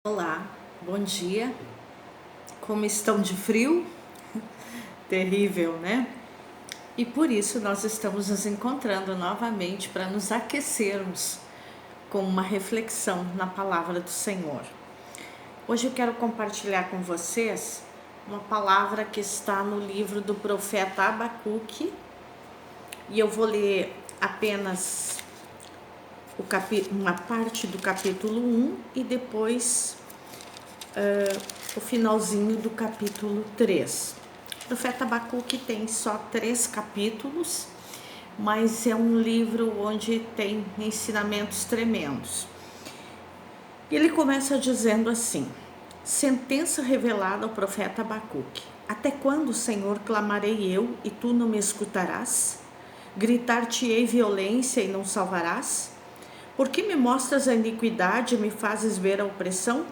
Olá, bom dia. Como estão de frio? Terrível, né? E por isso nós estamos nos encontrando novamente para nos aquecermos com uma reflexão na palavra do Senhor. Hoje eu quero compartilhar com vocês uma palavra que está no livro do profeta Abacuque, e eu vou ler apenas uma parte do capítulo 1 e depois o finalzinho do capítulo 3. O profeta Abacuque tem só 3 capítulos, mas é um livro onde tem ensinamentos tremendos. Ele começa dizendo assim: sentença revelada ao profeta Abacuque. Até quando, Senhor, clamarei eu e tu não me escutarás? Gritar-te-ei violência e não salvarás? Por que me mostras a iniquidade e me fazes ver a opressão?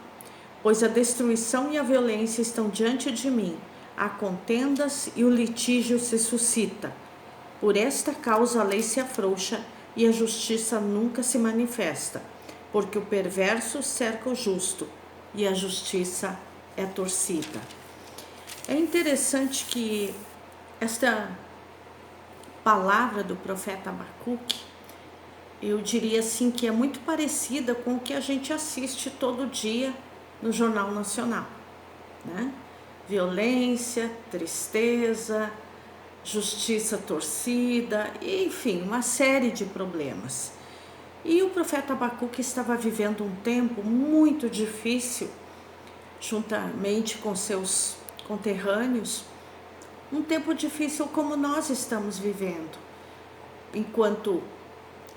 Pois a destruição e a violência estão diante de mim, há contendas e o litígio se suscita. Por esta causa a lei se afrouxa e a justiça nunca se manifesta, porque o perverso cerca o justo e a justiça é torcida. É interessante que esta palavra do profeta Abacuque, eu diria assim que é muito parecida com o que a gente assiste todo dia no Jornal Nacional, né? Violência, tristeza, justiça torcida, enfim, uma série de problemas. E o profeta Abacuque estava vivendo um tempo muito difícil, juntamente com seus conterrâneos, um tempo difícil como nós estamos vivendo, enquanto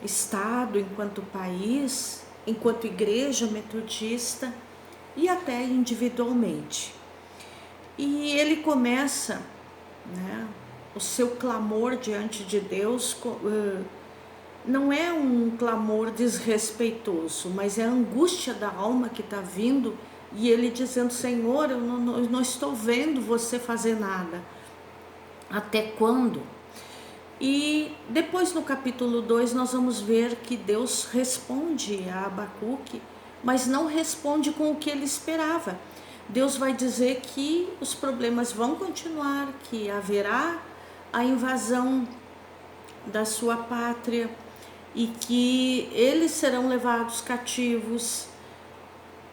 Estado, enquanto país, enquanto igreja metodista e até individualmente. E ele começa, né, o seu clamor diante de Deus, não é um clamor desrespeitoso, mas é a angústia da alma que está vindo, e ele dizendo: Senhor, eu não estou vendo você fazer nada. Até quando? E depois no capítulo 2 nós vamos ver que Deus responde a Abacuque, mas não responde com o que ele esperava. Deus vai dizer que os problemas vão continuar, que haverá a invasão da sua pátria e que eles serão levados cativos,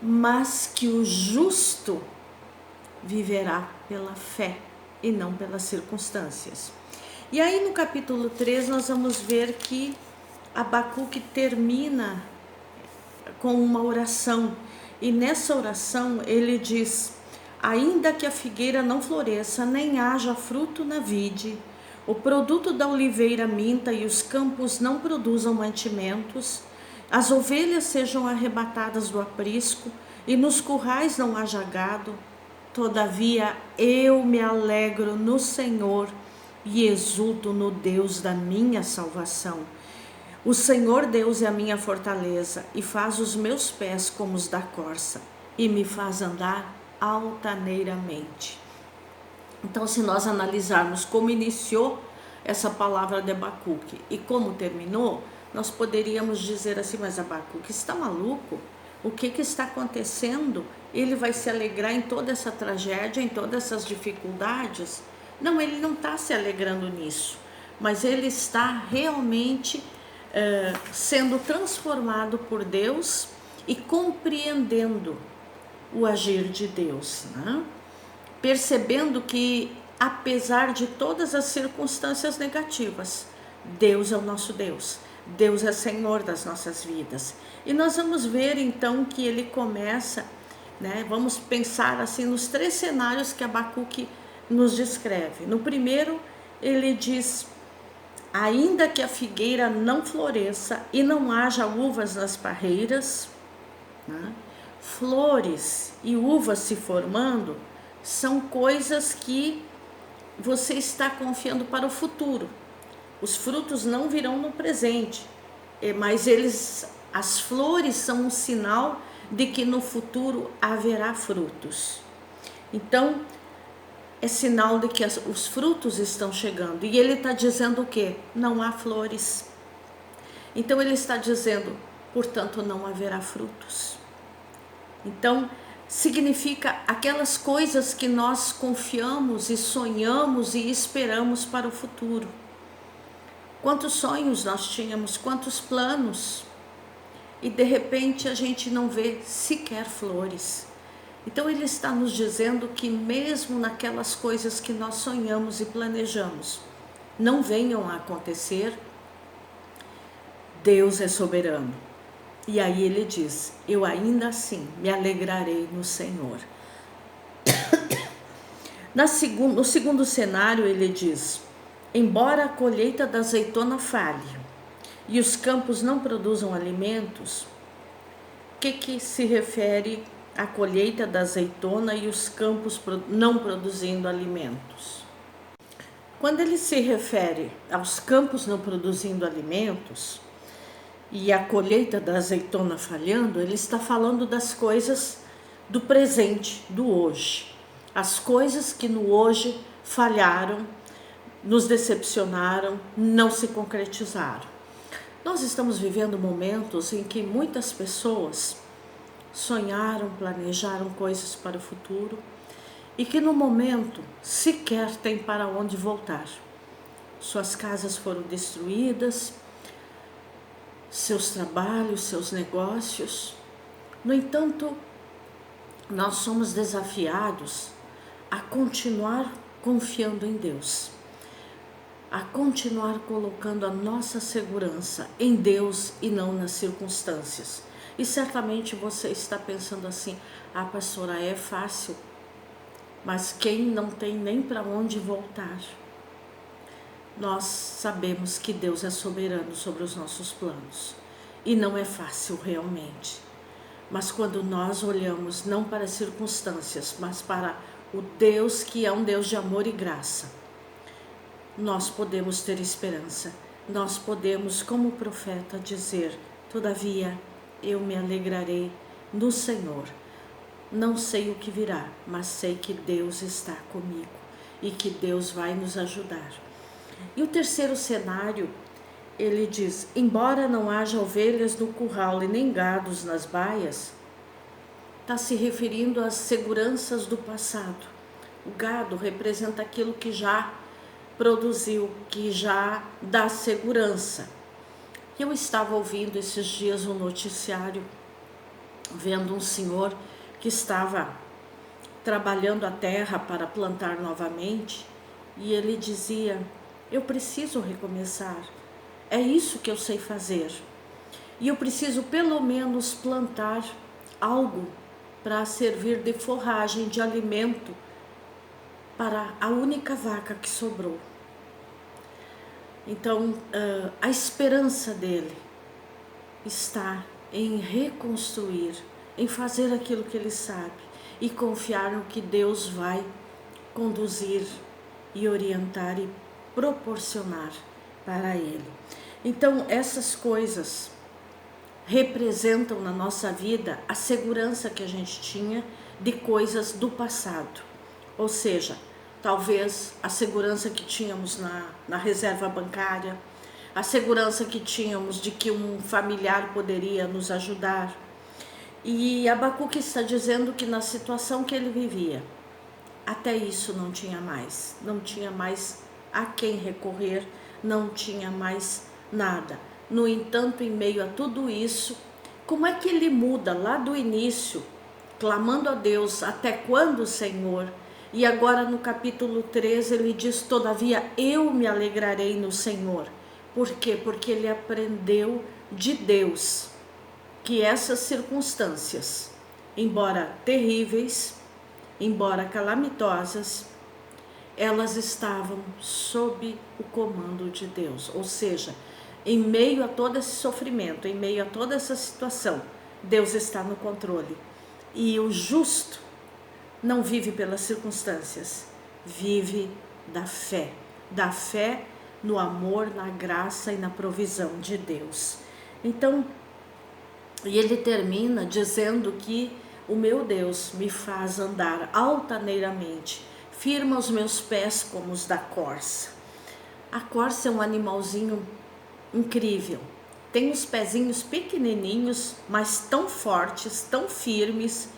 mas que o justo viverá pela fé e não pelas circunstâncias. E aí no capítulo 3 nós vamos ver que Abacuque termina com uma oração, e nessa oração ele diz: ainda que a figueira não floresça, nem haja fruto na vide, o produto da oliveira minta e os campos não produzam mantimentos, as ovelhas sejam arrebatadas do aprisco e nos currais não haja gado, todavia eu me alegro no Senhor e exulto no Deus da minha salvação. O Senhor Deus é a minha fortaleza e faz os meus pés como os da corça e me faz andar altaneiramente. Então, se nós analisarmos como iniciou essa palavra de Abacuque e como terminou, nós poderíamos dizer assim: mas Abacuque está maluco? O que está acontecendo? Ele vai se alegrar em toda essa tragédia, em todas essas dificuldades? Não, ele não está se alegrando nisso, mas ele está realmente sendo transformado por Deus e compreendendo o agir de Deus, né? Percebendo que, apesar de todas as circunstâncias negativas, Deus é o nosso Deus, Deus é Senhor das nossas vidas. E nós vamos ver então que ele começa, né? Vamos pensar assim nos 3 cenários que Abacuque nos descreve. No primeiro, ele diz: ainda que a figueira não floresça e não haja uvas nas parreiras, né? Flores e uvas se formando são coisas que você está confiando para o futuro. Os frutos não virão no presente, mas as flores são um sinal de que no futuro haverá frutos. Então, é sinal de que os frutos estão chegando. E ele está dizendo o quê? Não há flores. Então ele está dizendo: portanto não haverá frutos. Então, significa aquelas coisas que nós confiamos e sonhamos e esperamos para o futuro. Quantos sonhos nós tínhamos, quantos planos, e de repente a gente não vê sequer flores. Então ele está nos dizendo que mesmo naquelas coisas que nós sonhamos e planejamos não venham a acontecer, Deus é soberano. E aí ele diz: eu ainda assim me alegrarei no Senhor. No segundo cenário ele diz: embora a colheita da azeitona falhe e os campos não produzam alimentos, o que se refere à colheita da azeitona e os campos não produzindo alimentos? Quando ele se refere aos campos não produzindo alimentos e a colheita da azeitona falhando, ele está falando das coisas do presente, do hoje. As coisas que no hoje falharam, nos decepcionaram, não se concretizaram. Nós estamos vivendo momentos em que muitas pessoas sonharam, planejaram coisas para o futuro e que no momento sequer têm para onde voltar. Suas casas foram destruídas, seus trabalhos, seus negócios. No entanto, nós somos desafiados a continuar confiando em Deus, a continuar colocando a nossa segurança em Deus e não nas circunstâncias. E certamente você está pensando assim: ah, pastora, é fácil, mas quem não tem nem para onde voltar? Nós sabemos que Deus é soberano sobre os nossos planos e não é fácil realmente. Mas quando nós olhamos não para as circunstâncias, mas para o Deus que é um Deus de amor e graça, nós podemos ter esperança. Nós podemos, como profeta, dizer: todavia eu me alegrarei no Senhor. Não sei o que virá, mas sei que Deus está comigo e que Deus vai nos ajudar. E o terceiro cenário, ele diz: embora não haja ovelhas no curral e nem gados nas baias, está se referindo às seguranças do passado. O gado representa aquilo que já produziu, que já dá segurança. Eu estava ouvindo esses dias um noticiário, vendo um senhor que estava trabalhando a terra para plantar novamente, e ele dizia: eu preciso recomeçar, é isso que eu sei fazer, e eu preciso pelo menos plantar algo para servir de forragem, de alimento para a única vaca que sobrou. Então, a esperança dele está em reconstruir, em fazer aquilo que ele sabe e confiar no que Deus vai conduzir e orientar e proporcionar para ele. Então, essas coisas representam na nossa vida a segurança que a gente tinha de coisas do passado. Ou seja, talvez a segurança que tínhamos na reserva bancária, a segurança que tínhamos de que um familiar poderia nos ajudar. E Abacuque está dizendo que na situação que ele vivia, até isso não tinha mais a quem recorrer, não tinha mais nada. No entanto, em meio a tudo isso, como é que ele muda lá do início, clamando a Deus: até quando, Senhor? E agora no capítulo 13 ele diz: todavia eu me alegrarei no Senhor. Por quê? Porque ele aprendeu de Deus que essas circunstâncias, embora terríveis, embora calamitosas, elas estavam sob o comando de Deus. Ou seja, em meio a todo esse sofrimento, em meio a toda essa situação, Deus está no controle. E o justo não vive pelas circunstâncias, vive da fé no amor, na graça e na provisão de Deus. Então, e ele termina dizendo que o meu Deus me faz andar altaneiramente, firma os meus pés como os da corça. A corça é um animalzinho incrível. tem os pezinhos pequenininhos, mas tão fortes, tão firmes,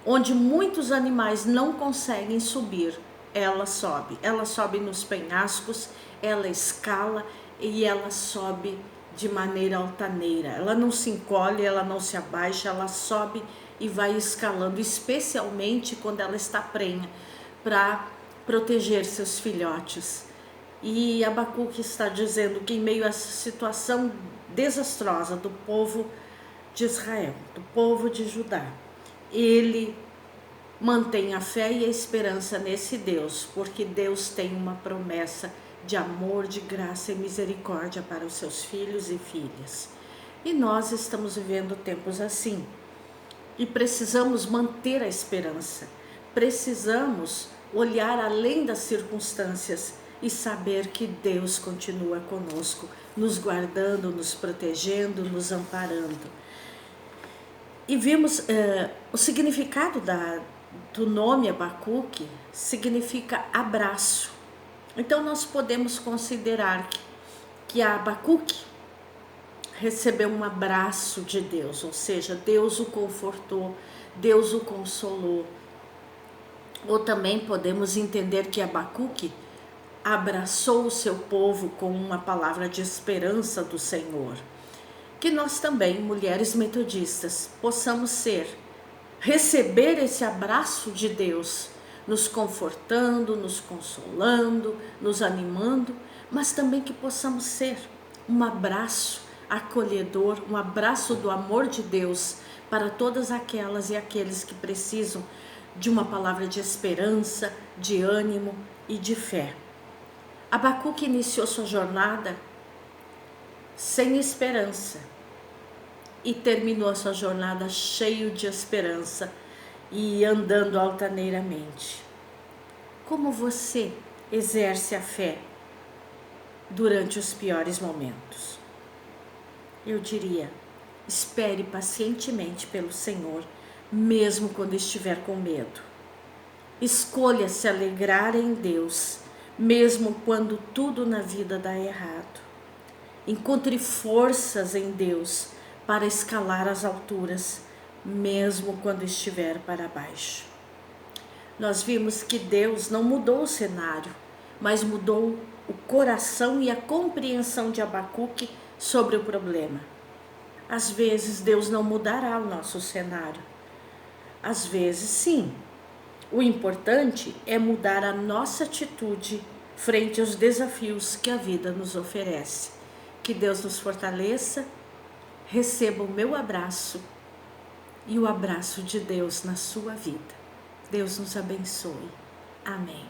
onde muitos animais não conseguem subir. Ela sobe nos penhascos, ela escala e ela sobe de maneira altaneira. Ela não se encolhe, ela não se abaixa, ela sobe e vai escalando, especialmente quando ela está prenha, para proteger seus filhotes. E Abacuque está dizendo que em meio a essa situação desastrosa do povo de Israel, do povo de Judá, ele mantém a fé e a esperança nesse Deus, porque Deus tem uma promessa de amor, de graça e misericórdia para os seus filhos e filhas. E nós estamos vivendo tempos assim. E precisamos manter a esperança. Precisamos olhar além das circunstâncias e saber que Deus continua conosco, nos guardando, nos protegendo, nos amparando. E vimos o significado do nome Abacuque, significa abraço. Então nós podemos considerar que Abacuque recebeu um abraço de Deus, ou seja, Deus o confortou, Deus o consolou. Ou também podemos entender que Abacuque abraçou o seu povo com uma palavra de esperança do Senhor. Que nós também, mulheres metodistas, possamos receber esse abraço de Deus, nos confortando, nos consolando, nos animando, mas também que possamos ser um abraço acolhedor, um abraço do amor de Deus para todas aquelas e aqueles que precisam de uma palavra de esperança, de ânimo e de fé. Abacuque iniciou sua jornada sem esperança e terminou a sua jornada cheio de esperança e andando altaneiramente. Como você exerce a fé durante os piores momentos? Eu diria, espere pacientemente pelo Senhor, mesmo quando estiver com medo. Escolha se alegrar em Deus, mesmo quando tudo na vida dá errado. Encontre forças em Deus para escalar as alturas, mesmo quando estiver para baixo. Nós vimos que Deus não mudou o cenário, mas mudou o coração e a compreensão de Abacuque sobre o problema. Às vezes Deus não mudará o nosso cenário. Às vezes sim. O importante é mudar a nossa atitude frente aos desafios que a vida nos oferece. Que Deus nos fortaleça, receba o meu abraço e o abraço de Deus na sua vida. Deus nos abençoe. Amém.